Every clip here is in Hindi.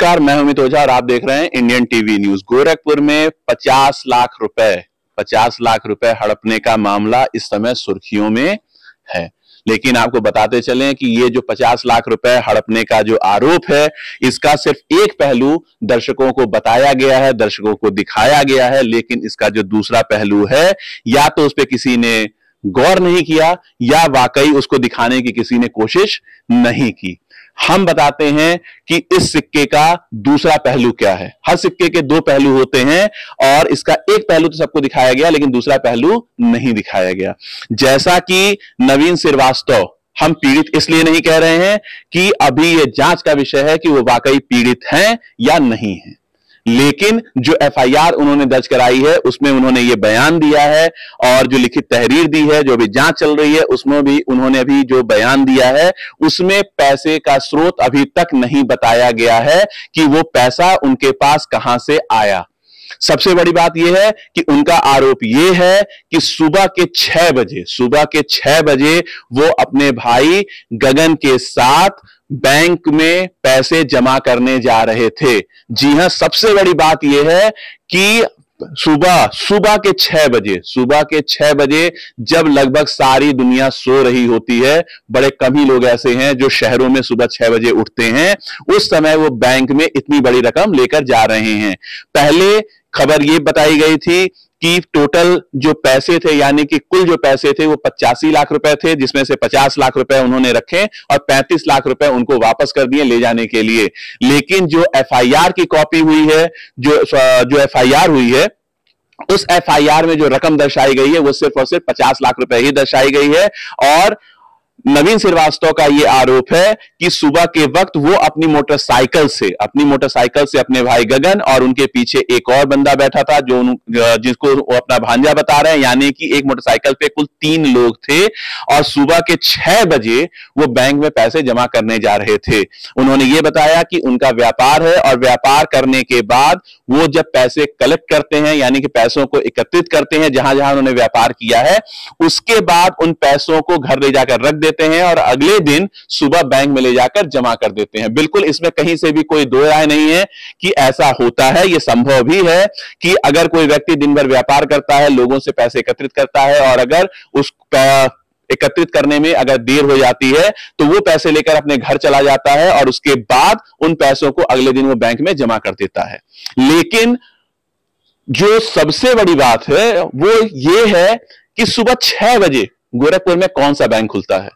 नमस्कार, मैं अमित ओझा और आप देख रहे हैं इंडियन टीवी न्यूज। गोरखपुर में 50 लाख रुपए हड़पने का मामला इस समय सुर्खियों में है। लेकिन आपको बताते चलें कि ये जो 50 लाख रुपए हड़पने का जो आरोप है, इसका सिर्फ एक पहलू दर्शकों को बताया गया है, दर्शकों को दिखाया गया है। लेकिन इसका जो दूसरा पहलू है, या तो उस पर किसी ने गौर नहीं किया या वाकई उसको दिखाने की किसी ने कोशिश नहीं की। हम बताते हैं कि इस सिक्के का दूसरा पहलू क्या है। हर सिक्के के दो पहलू होते हैं और इसका एक पहलू तो सबको दिखाया गया, लेकिन दूसरा पहलू नहीं दिखाया गया। जैसा कि नवीन श्रीवास्तव, हम पीड़ित इसलिए नहीं कह रहे हैं कि अभी यह जांच का विषय है कि वो वाकई पीड़ित हैं या नहीं हैं, लेकिन जो एफआईआर उन्होंने दर्ज कराई है उसमें उन्होंने ये बयान दिया है और जो लिखित तहरीर दी है, जो भी जांच चल रही है उसमें भी उन्होंने अभी जो बयान दिया है उसमें पैसे का स्रोत अभी तक नहीं बताया गया है कि वो पैसा उनके पास कहां से आया। सबसे बड़ी बात यह है कि उनका आरोप यह है कि सुबह के 6 बजे वो अपने भाई गगन के साथ बैंक में पैसे जमा करने जा रहे थे। जी हां, सबसे बड़ी बात यह है कि सुबह के 6 बजे जब लगभग सारी दुनिया सो रही होती है, बड़े कम ही लोग ऐसे हैं जो शहरों में सुबह 6 बजे उठते हैं, उस समय वो बैंक में इतनी बड़ी रकम लेकर जा रहे हैं। पहले खबर ये बताई गई थी कि टोटल जो पैसे थे, यानी कि कुल जो पैसे थे वो 85 लाख रुपए थे, जिसमें से 50 लाख रुपए उन्होंने रखे और 35 लाख रुपए उनको वापस कर दिए ले जाने के लिए। लेकिन जो एफआईआर की कॉपी हुई है, जो एफआईआर हुई है, उस एफआईआर में जो रकम दर्शाई गई है वो सिर्फ और सिर्फ 50 लाख रुपए ही दर्शाई गई है। और नवीन श्रीवास्तव का यह आरोप है कि सुबह के वक्त वो अपनी मोटरसाइकिल से अपने भाई गगन और उनके पीछे एक और बंदा बैठा था जिसको वो अपना भांजा बता रहे हैं, यानी कि एक मोटरसाइकिल पे कुल 3 लोग थे और सुबह के 6 बजे वो बैंक में पैसे जमा करने जा रहे थे। उन्होंने ये बताया कि उनका व्यापार है और व्यापार करने के बाद वो जब पैसे कलेक्ट करते हैं, यानी कि पैसों को एकत्रित करते हैं जहां जहां उन्होंने व्यापार किया है, उसके बाद उन पैसों को घर ले जाकर रख देते हैं और अगले दिन सुबह बैंक में ले जाकर जमा कर देते हैं। बिल्कुल इसमें कहीं से भी कोई दो राय नहीं है कि ऐसा होता है। यह संभव भी है कि अगर कोई व्यक्ति दिन भर व्यापार करता है, लोगों से पैसे एकत्रित करता है और अगर उस एकत्रित करने में अगर देर हो जाती है तो वो पैसे लेकर अपने घर चला जाता है और उसके बाद उन पैसों को अगले दिन वो बैंक में जमा कर देता है। लेकिन जो सबसे बड़ी बात है वो ये है कि सुबह 6 बजे गोरखपुर में कौन सा बैंक खुलता है?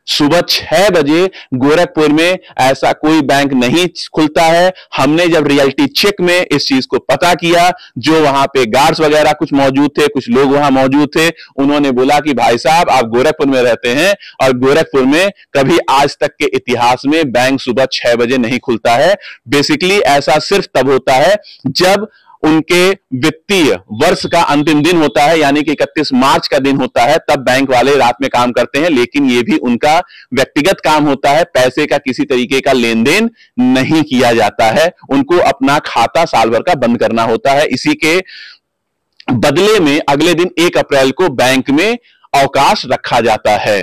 सुबह 6 बजे गोरखपुर में ऐसा कोई बैंक नहीं खुलता है। हमने जब रियलिटी चेक में इस चीज को पता किया, जो वहां पे गार्ड्स वगैरह कुछ मौजूद थे, कुछ लोग वहां मौजूद थे, उन्होंने बोला कि भाई साहब आप गोरखपुर में रहते हैं और गोरखपुर में कभी आज तक के इतिहास में बैंक सुबह 6 बजे नहीं खुलता है। बेसिकली ऐसा सिर्फ तब होता है जब उनके वित्तीय वर्ष का अंतिम दिन होता है, यानी कि 31 मार्च का दिन होता है, तब बैंक वाले रात में काम करते हैं। लेकिन यह भी उनका व्यक्तिगत काम होता है, पैसे का किसी तरीके का लेन देन नहीं किया जाता है। उनको अपना खाता साल भर का बंद करना होता है। इसी के बदले में अगले दिन 1 अप्रैल को बैंक में अवकाश रखा जाता है।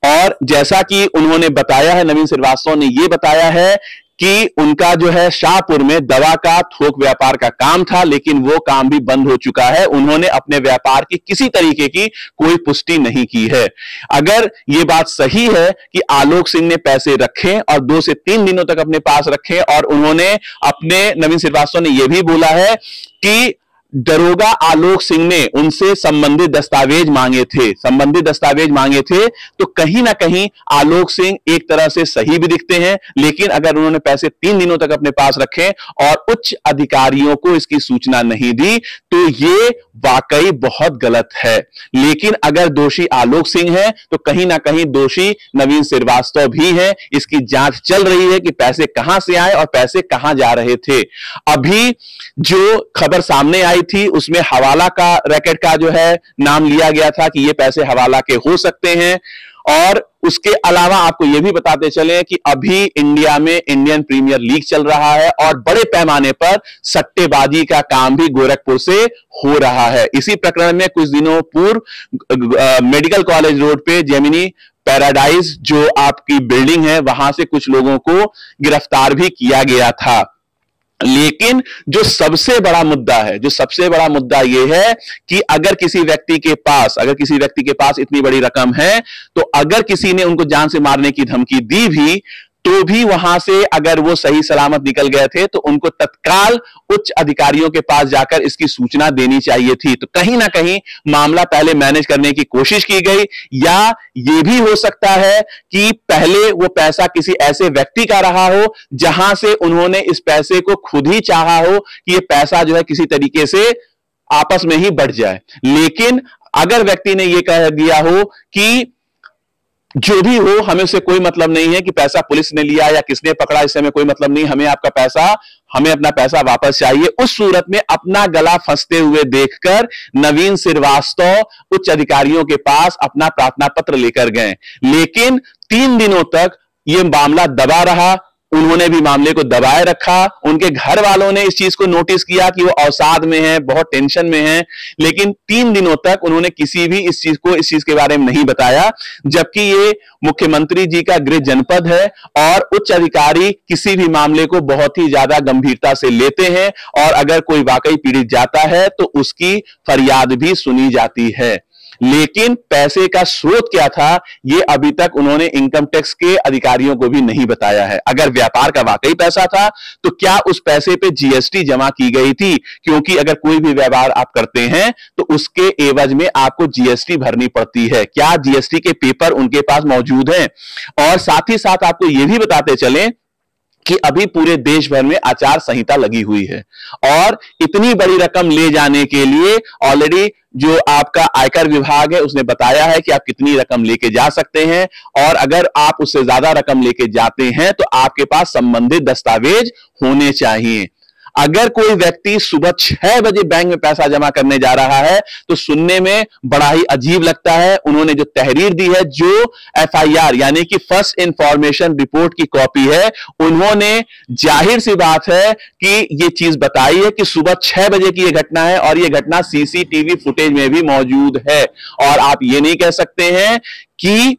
और जैसा कि उन्होंने बताया है, नवीन श्रीवास्तव ने यह बताया है कि उनका जो है शाहपुर में दवा का थोक व्यापार का काम था, लेकिन वो काम भी बंद हो चुका है। उन्होंने अपने व्यापार की किसी तरीके की कोई पुष्टि नहीं की है। अगर ये बात सही है कि आलोक सिंह ने पैसे रखे और 2 से 3 दिनों तक अपने पास रखे और उन्होंने नवीन श्रीवास्तव ने यह भी बोला है कि दरोगा आलोक सिंह ने उनसे संबंधित दस्तावेज मांगे थे, तो कहीं ना कहीं आलोक सिंह एक तरह से सही भी दिखते हैं। लेकिन अगर उन्होंने पैसे 3 दिनों तक अपने पास रखे और उच्च अधिकारियों को इसकी सूचना नहीं दी, तो ये वाकई बहुत गलत है। लेकिन अगर दोषी आलोक सिंह है तो कहीं ना कहीं दोषी नवीन श्रीवास्तव भी है। इसकी जांच चल रही है कि पैसे कहां से आए और पैसे कहां जा रहे थे। अभी जो खबर सामने आई थी उसमें हवाला का रैकेट का जो है नाम लिया गया था कि ये पैसे हवाला के हो सकते हैं। और उसके अलावा आपको यह भी बताते चले कि अभी इंडिया में इंडियन प्रीमियर लीग चल रहा है और बड़े पैमाने पर सट्टेबाजी का काम भी गोरखपुर से हो रहा है। इसी प्रकरण में कुछ दिनों पूर्व मेडिकल कॉलेज रोड पे जेमिनी पैराडाइज जो आपकी बिल्डिंग है, वहां से कुछ लोगों को गिरफ्तार भी किया गया था। लेकिन जो सबसे बड़ा मुद्दा है, जो सबसे बड़ा मुद्दा यह है कि अगर किसी व्यक्ति के पास इतनी बड़ी रकम है, तो अगर किसी ने उनको जान से मारने की धमकी दी भी, तो भी वहां से अगर वो सही सलामत निकल गए थे, तो उनको तत्काल उच्च अधिकारियों के पास जाकर इसकी सूचना देनी चाहिए थी। तो कहीं ना कहीं मामला पहले मैनेज करने की कोशिश की गई, या यह भी हो सकता है कि पहले वो पैसा किसी ऐसे व्यक्ति का रहा हो जहां से उन्होंने इस पैसे को खुद ही चाहा हो कि ये पैसा जो है किसी तरीके से आपस में ही बढ़ जाए। लेकिन अगर व्यक्ति ने यह कह दिया हो कि जो भी हो, हमें उससे कोई मतलब नहीं है कि पैसा पुलिस ने लिया या किसने पकड़ा, इससे हमें कोई मतलब नहीं, हमें अपना पैसा वापस चाहिए, उस सूरत में अपना गला फंसते हुए देखकर नवीन श्रीवास्तव उच्च अधिकारियों के पास अपना प्रार्थना पत्र लेकर गए। लेकिन 3 दिनों तक यह मामला दबा रहा, उन्होंने भी मामले को दबाए रखा। उनके घर वालों ने इस चीज को नोटिस किया कि वो अवसाद में है, बहुत टेंशन में है, लेकिन 3 दिनों तक उन्होंने किसी भी इस चीज के बारे में नहीं बताया। जबकि ये मुख्यमंत्री जी का गृह जनपद है और उच्च अधिकारी किसी भी मामले को बहुत ही ज्यादा गंभीरता से लेते हैं, और अगर कोई वाकई पीड़ित जाता है तो उसकी फरियाद भी सुनी जाती है। लेकिन पैसे का स्रोत क्या था, यह अभी तक उन्होंने इनकम टैक्स के अधिकारियों को भी नहीं बताया है। अगर व्यापार का वाकई पैसा था, तो क्या उस पैसे पे जीएसटी जमा की गई थी? क्योंकि अगर कोई भी व्यापार आप करते हैं तो उसके एवज में आपको जीएसटी भरनी पड़ती है। क्या जीएसटी के पेपर उनके पास मौजूद हैं? और साथ ही साथ आपको यह भी बताते चलें कि अभी पूरे देश भर में आचार संहिता लगी हुई है, और इतनी बड़ी रकम ले जाने के लिए ऑलरेडी जो आपका आयकर विभाग है उसने बताया है कि आप कितनी रकम लेके जा सकते हैं, और अगर आप उससे ज्यादा रकम लेके जाते हैं तो आपके पास संबंधित दस्तावेज होने चाहिए। अगर कोई व्यक्ति सुबह 6 बजे बैंक में पैसा जमा करने जा रहा है तो सुनने में बड़ा ही अजीब लगता है। उन्होंने जो तहरीर दी है, जो एफआईआर यानी कि फर्स्ट इंफॉर्मेशन रिपोर्ट की कॉपी है, उन्होंने जाहिर सी बात है कि यह चीज बताई है कि सुबह 6 बजे की यह घटना है, और यह घटना सीसीटीवी फुटेज में भी मौजूद है। और आप ये नहीं कह सकते हैं कि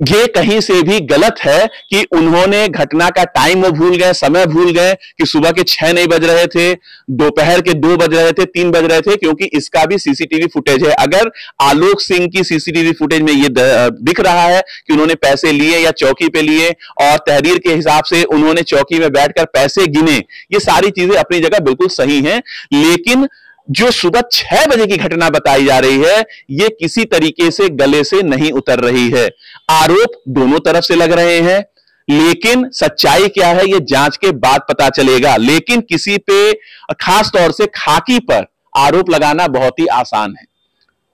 ये कहीं से भी गलत है कि उन्होंने घटना का टाइम वो भूल गए, समय भूल गए, कि सुबह के 6 नहीं बज रहे थे, दोपहर के 2 बज रहे थे, 3 बज रहे थे, क्योंकि इसका भी सीसीटीवी फुटेज है। अगर आलोक सिंह की सीसीटीवी फुटेज में ये दिख रहा है कि उन्होंने पैसे लिए या चौकी पे लिए, और तहरीर के हिसाब से उन्होंने चौकी में बैठकर पैसे गिने, ये सारी चीजें अपनी जगह बिल्कुल सही हैं। लेकिन जो सुबह 6 बजे की घटना बताई जा रही है, यह किसी तरीके से गले से नहीं उतर रही है। आरोप दोनों तरफ से लग रहे हैं, लेकिन सच्चाई क्या है यह जांच के बाद पता चलेगा। लेकिन किसी पे, खास तौर से खाकी पर आरोप लगाना बहुत ही आसान है,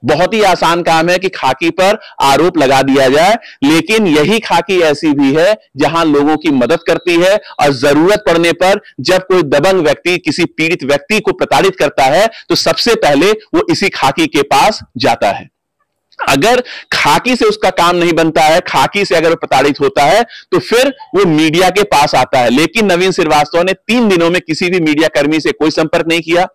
बहुत ही आसान काम है कि खाकी पर आरोप लगा दिया जाए। लेकिन यही खाकी ऐसी भी है जहां लोगों की मदद करती है, और जरूरत पड़ने पर जब कोई दबंग व्यक्ति किसी पीड़ित व्यक्ति को प्रताड़ित करता है तो सबसे पहले वो इसी खाकी के पास जाता है। अगर खाकी से उसका काम नहीं बनता है, खाकी से अगर वो प्रताड़ित होता है, तो फिर वो मीडिया के पास आता है। लेकिन नवीन श्रीवास्तव ने 3 दिनों में किसी भी मीडिया कर्मी से कोई संपर्क नहीं किया।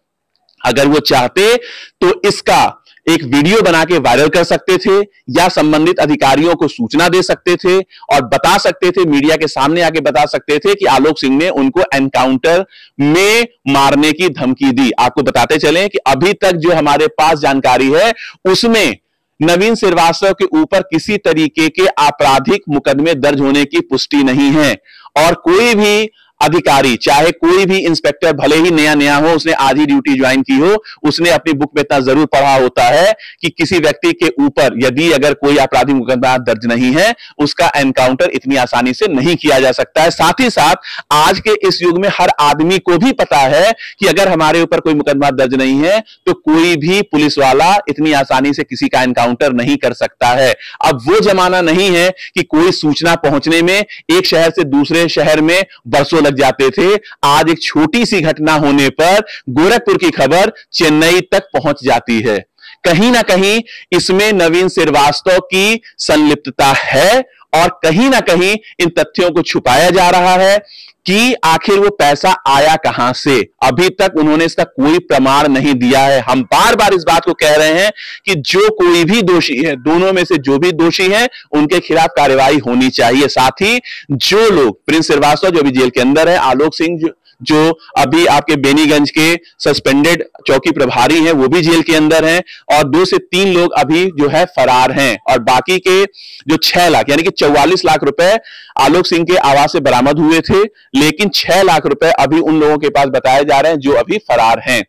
अगर वो चाहते तो इसका एक वीडियो बना के वायरल कर सकते थे, या संबंधित अधिकारियों को सूचना दे सकते थे, और बता सकते थे, मीडिया के सामने आके बता सकते थे कि आलोक सिंह ने उनको एनकाउंटर में मारने की धमकी दी। आपको बताते चलें कि अभी तक जो हमारे पास जानकारी है उसमें नवीन श्रीवास्तव के ऊपर किसी तरीके के आपराधिक मुकदमे दर्ज होने की पुष्टि नहीं है, और कोई भी अधिकारी, चाहे कोई भी इंस्पेक्टर, भले ही नया नया हो, उसने आज ही ड्यूटी ज्वाइन की हो, उसने अपनी बुक में इतना जरूर पढ़ा होता है कि किसी व्यक्ति के ऊपर यदि अगर कोई आपराधिक मुकदमा दर्ज नहीं है, उसका एनकाउंटर इतनी आसानी से नहीं किया जा सकता है। साथ ही साथ आज के इस युग में हर आदमी को भी पता है कि अगर हमारे ऊपर कोई मुकदमा दर्ज नहीं है तो कोई भी पुलिस वाला इतनी आसानी से किसी का एनकाउंटर नहीं कर सकता है। अब वो जमाना नहीं है कि कोई सूचना पहुंचने में एक शहर से दूसरे शहर में बरसों लग जाते थे। आज एक छोटी सी घटना होने पर गोरखपुर की खबर चेन्नई तक पहुंच जाती है। कहीं ना कहीं इसमें नवीन श्रीवास्तव की संलिप्तता है, और कहीं ना कहीं इन तथ्यों को छुपाया जा रहा है कि आखिर वो पैसा आया कहां से। अभी तक उन्होंने इसका कोई प्रमाण नहीं दिया है। हम बार बार इस बात को कह रहे हैं कि जो कोई भी दोषी है, दोनों में से जो भी दोषी हैं, उनके खिलाफ कार्रवाई होनी चाहिए। साथ ही जो लोग, प्रिंस श्रीवास्तव जो अभी जेल के अंदर है, आलोक सिंह जो अभी आपके बेनीगंज के सस्पेंडेड चौकी प्रभारी हैं वो भी जेल के अंदर हैं, और 2 से 3 लोग अभी जो है फरार हैं, और बाकी के जो 6 लाख यानी कि 44 लाख रुपए आलोक सिंह के आवास से बरामद हुए थे, लेकिन 6 लाख रुपए अभी उन लोगों के पास बताए जा रहे हैं जो अभी फरार हैं।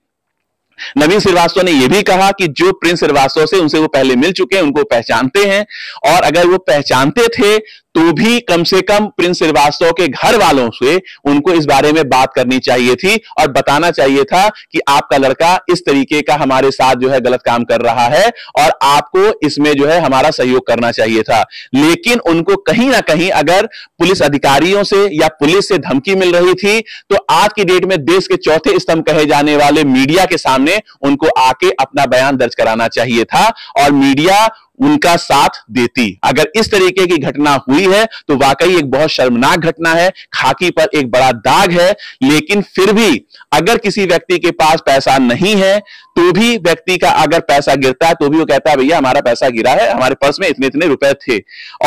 नवीन श्रीवास्तव ने यह भी कहा कि जो प्रिंस श्रीवास्तव से उनसे वो पहले मिल चुके हैं, उनको पहचानते हैं, और अगर वो पहचानते थे तो भी कम से कम प्रिंस श्रीवास्तव के घर वालों से उनको इस बारे में बात करनी चाहिए थी और बताना चाहिए था कि आपका लड़का इस तरीके का हमारे साथ जो है गलत काम कर रहा है और आपको इसमें जो है हमारा सहयोग करना चाहिए था। लेकिन उनको कहीं ना कहीं अगर पुलिस अधिकारियों से या पुलिस से धमकी मिल रही थी तो आज की डेट में देश के चौथे स्तंभ कहे जाने वाले मीडिया के सामने उनको आके अपना बयान दर्ज कराना चाहिए था और मीडिया उनका साथ देती। अगर इस तरीके की घटना हुई है तो वाकई एक बहुत शर्मनाक घटना है, खाकी पर एक बड़ा दाग है। लेकिन फिर भी अगर किसी व्यक्ति के पास पैसा नहीं है तो भी व्यक्ति का अगर पैसा गिरता है तो भी वो कहता है भैया हमारा पैसा गिरा है, हमारे पर्स में इतने इतने रुपए थे।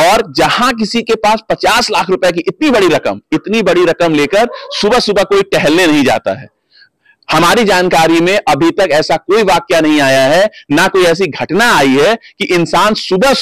और जहां किसी के पास 50 लाख रुपए की इतनी बड़ी रकम लेकर सुबह सुबह कोई टहलने नहीं जाता है। हमारी जानकारी में अभी तक ऐसा कोई वाकया नहीं आया है, ना कोई ऐसी घटना आई है कि इंसान सुबह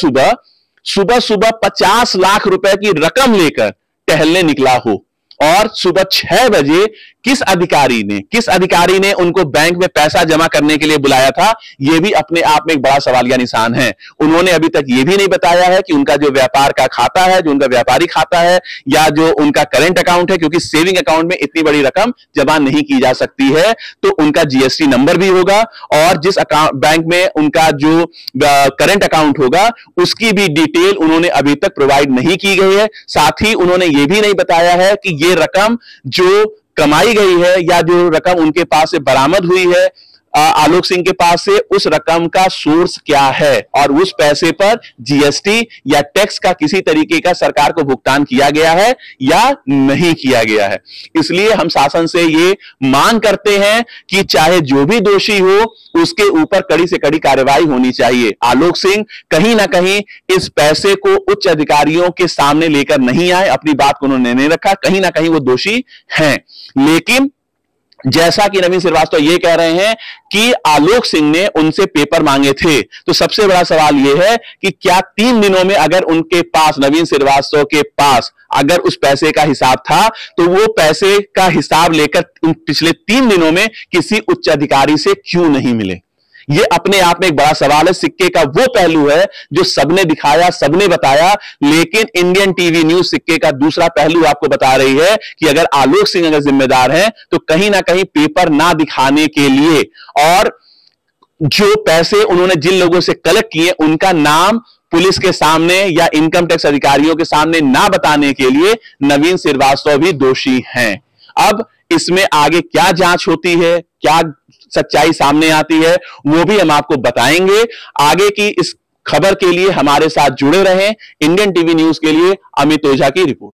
सुबह 50 लाख रुपए की रकम लेकर टहलने निकला हो। और सुबह 6 बजे किस अधिकारी ने उनको बैंक में पैसा जमा करने के लिए बुलाया था, यह भी अपने आप में एक बड़ा सवालिया निशान है। उन्होंने अभी तक यह भी नहीं बताया है कि उनका जो व्यापार का खाता है, जो उनका व्यापारी खाता है या जो उनका करंट अकाउंट है, क्योंकि सेविंग अकाउंट में इतनी बड़ी रकम जमा नहीं की जा सकती है, तो उनका जीएसटी नंबर भी होगा और जिस बैंक में उनका जो करंट अकाउंट होगा उसकी भी डिटेल उन्होंने अभी तक प्रोवाइड नहीं की गई है। साथ ही उन्होंने यह भी नहीं बताया है कि ये रकम जो कमाई गई है या जो रकम उनके पास से बरामद हुई है आलोक सिंह के पास से, उस रकम का सोर्स क्या है और उस पैसे पर जीएसटी या टैक्स का किसी तरीके का सरकार को भुगतान किया गया है या नहीं किया गया है। इसलिए हम शासन से ये मांग करते हैं कि चाहे जो भी दोषी हो उसके ऊपर कड़ी से कड़ी कार्रवाई होनी चाहिए। आलोक सिंह कहीं ना कहीं इस पैसे को उच्च अधिकारियों के सामने लेकर नहीं आए, अपनी बात को उन्होंने नहीं रखा, कहीं ना कहीं वो दोषी हैं। लेकिन जैसा कि नवीन श्रीवास्तव ये कह रहे हैं कि आलोक सिंह ने उनसे पेपर मांगे थे, तो सबसे बड़ा सवाल यह है कि क्या 3 दिनों में अगर उनके पास, नवीन श्रीवास्तव के पास अगर उस पैसे का हिसाब था तो वो पैसे का हिसाब लेकर पिछले 3 दिनों में किसी उच्च अधिकारी से क्यों नहीं मिले? ये अपने आप में एक बड़ा सवाल है। सिक्के का वो पहलू है जो सबने दिखाया, सबने बताया, लेकिन इंडियन टीवी न्यूज सिक्के का दूसरा पहलू आपको बता रही है कि अगर आलोक सिंह अगर जिम्मेदार हैं तो कहीं ना कहीं पेपर ना दिखाने के लिए और जो पैसे उन्होंने जिन लोगों से कलेक्ट किए उनका नाम पुलिस के सामने या इनकम टैक्स अधिकारियों के सामने ना बताने के लिए नवीन श्रीवास्तव भी दोषी हैं। अब इसमें आगे क्या जांच होती है, क्या सच्चाई सामने आती है, वो भी हम आपको बताएंगे। आगे की इस खबर के लिए हमारे साथ जुड़े रहें। इंडियन टीवी न्यूज के लिए अमित ओझा की रिपोर्ट।